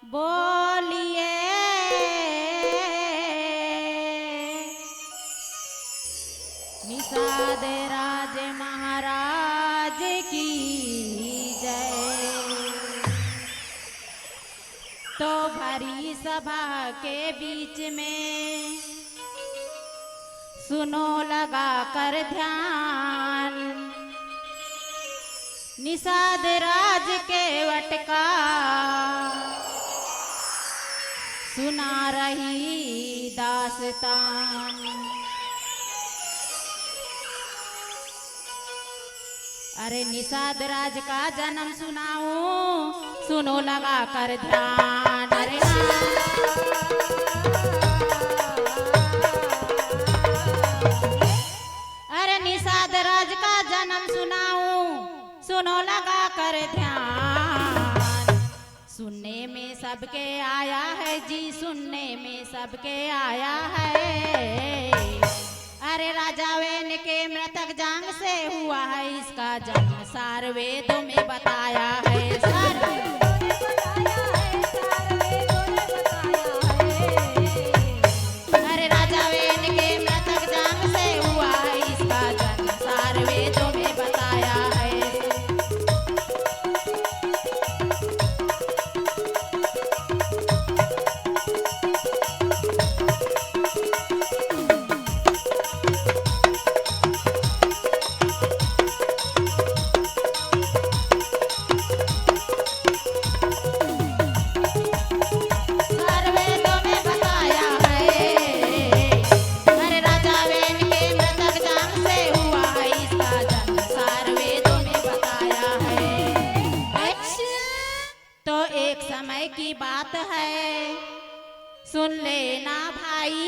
बोलिए निषाद राज महाराज की जय। तो भरी सभा के बीच में सुनो लगा कर ध्यान, निषाद राज के वटका सुना रही दास्तान। अरे निषाद राज का जन्म सुनाऊं, सुनो लगा कर ध्यान। अरे अरे निषाद राज का जन्म सुनाऊं, सुनो लगा कर ध्यान। सुनने में सबके आया है जी, सुनने में सबके आया है। अरे राजा वेन के मृतक जांग से हुआ है इसका जन्म, सार वेदों में बताया है। अरे राजा वेन के मृतक जांग से हुआ है इसका जन्म, सार वेदों में बताया है। समय की बात है सुन लेना भाई,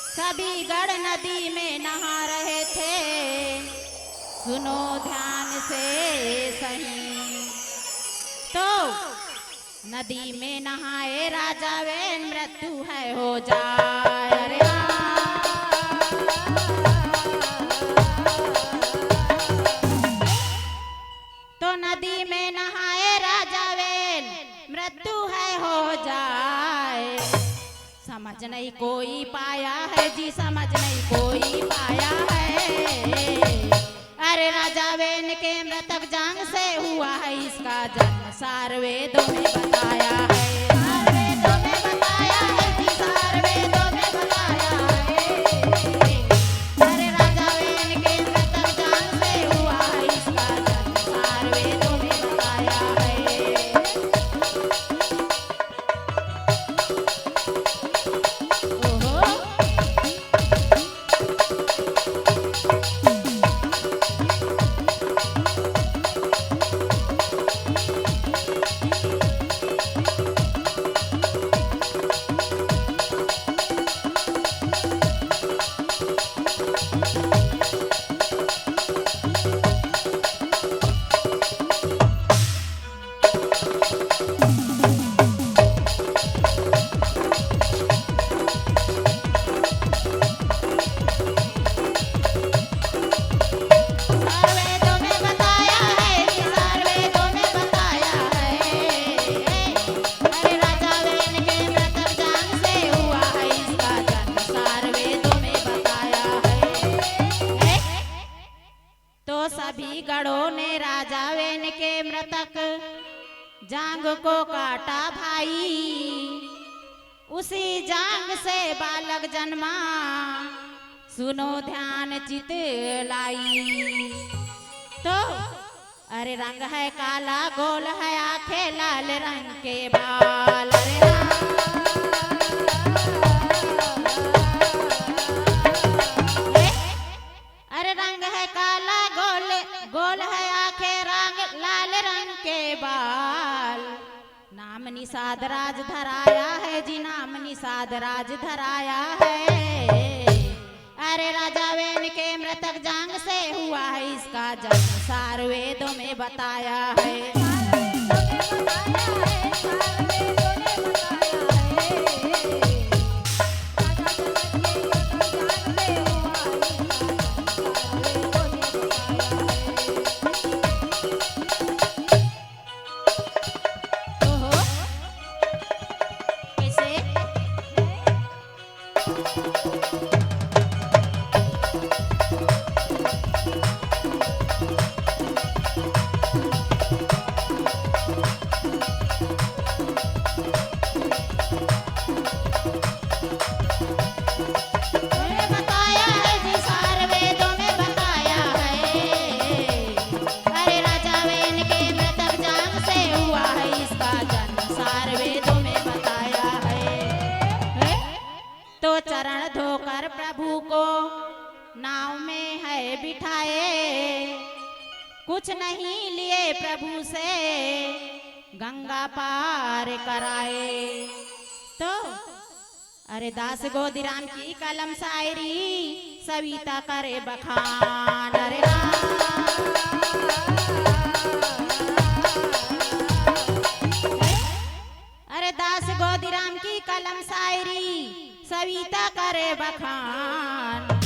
सभी गढ़ नदी में नहा रहे थे, सुनो ध्यान से सही। तो नदी में नहाए राजा वेन, मृत्यु है हो जाए। अरे तो नदी में नहाए राजा वेन, मृत्यु है हो जाए। समझ नहीं कोई पाया है जी, समझ नहीं कोई पाया है। अरे राजा वेन के मृतक जांग से हुआ है इसका जन्म, सार वेदों में बताया है। सार वेदों में बताया है जी, सार वेदों में बताया है। अरे राजा वेन के मृतक जांग से हुआ है इसका जन्म, सार वेदों में बताया है। सभी गढ़ों ने राजा वेन के मृतक जांग को काटा भाई, उसी जांग से बालक जन्मा, सुनो ध्यान चित लाई। तो अरे रंग है काला, गोल है आंखें, लाल रंग के बाल। अरे रंग है काला, गोल है आंखें, रंग लाल रंग के बाल। नाम निषाद राज धराया है जी, नाम निषाद राज धराया है। अरे राजा वेन के मृतक जांग से हुआ है इसका जन्म, सार वेदों में बताया है। बताया है जी सार वेदों में बताया है। अरे राजा वेन के मृतक जांग से हुआ है इसका जन्म, सार वेदों में बताया है। तो चरण धोकर प्रभु को नाव में है बिठाए, कुछ नहीं लिए प्रभु से गंगा पार कराए। तो अरे दास गोदीराम की कलम शायरी सविता करे बखान। अरे अरे दास गोदीराम की कलम शायरी सविता करे बखान।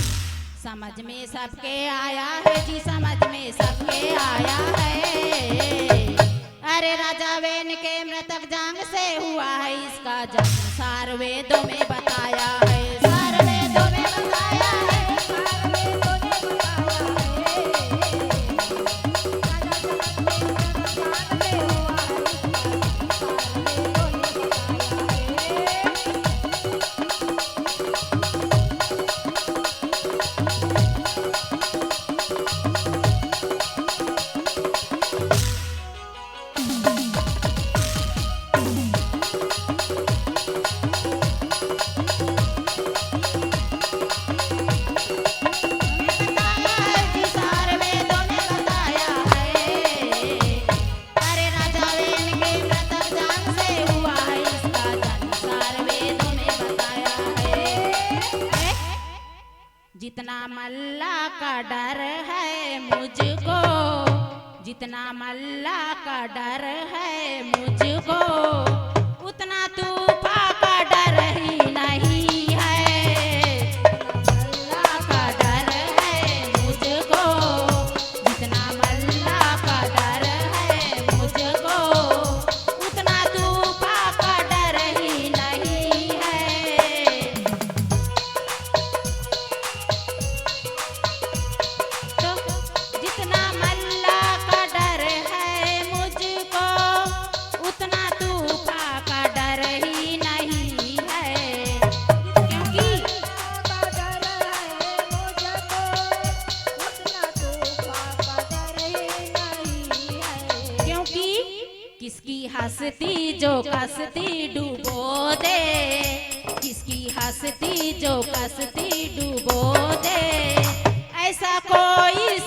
समझ में सबके आया है जी, समझ में सबके आया है। अरे राजा वेन के मृतक जांग से हुआ है इसका जन्म, सार वेदों में बताया है, सार वेदों में बताया है, सार वेदों में जितना मल्ला का डर है मुझको, जितना मल्ला का डर है मुझको, उतना तूफा का डर ही नहीं है। मल्ला का डर है मुझको, जितना मल्ला का डर है मुझको, उतना तूफा का डर ही नहीं है। जितना मल्ला का डर है मुझको, उतना तूफा का डर ही नहीं है। क्योंकि किसकी हंसती जो कसती डूबो दे, किसकी हंसती जो कसती डूबो दे, ऐसा कोई